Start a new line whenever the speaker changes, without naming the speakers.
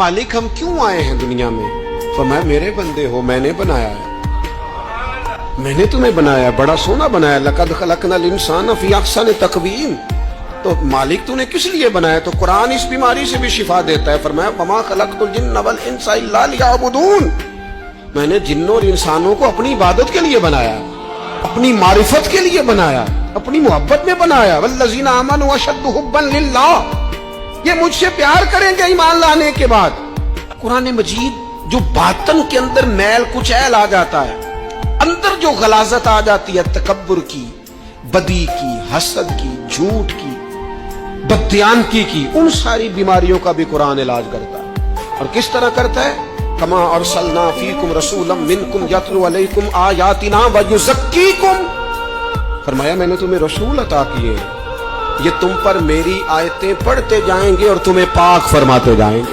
मालिक हम क्यों आए हैं दुनिया में? फरमाया मेरे बंदे हो, मैंने बनाया है, मैंने तुम्हें बनाया, बड़ा सोना बनाया। लक़द ख़लक़नल इंसान फ़ी अहसन तक़वीम। तो मालिक तूने किस लिए बनाया? तो कुरान इस बीमारी से भी शिफा देता है। फरमाया वमा ख़लक़तुल जिन्न वल इंसा इल्ला लियअबुदून। मैंने जिन्नों और इंसानों को अपनी इबादत के लिए बनाया, अपनी मारिफत के लिए बनाया, अपनी मोहब्बत में बनाया। वल्लज़ीना आमनू अशद्दु हुब्बन लिल्लाह। ये मुझसे प्यार करेंगे ईमान लाने के बाद। कुरान मजीद जो बातन के अंदर मैल कुचैल आ जाता है, अंदर जो गलाजत आ जाती है तकब्बुर की, बदी की, हसद की, झूठ की, बददियानती की, उन सारी बीमारियों का भी कुरान इलाज करता है। और किस तरह करता है? कमा अरसलना फीकुम रसूलन मिनकुम यतलू अलैकुम आयातिना व युज़क्कीकुम। फरमाया मैंने तुम्हें रसूल अता किए, ये तुम पर मेरी आयतें पढ़ते जाएंगे और तुम्हें पाक फरमाते जाएंगे।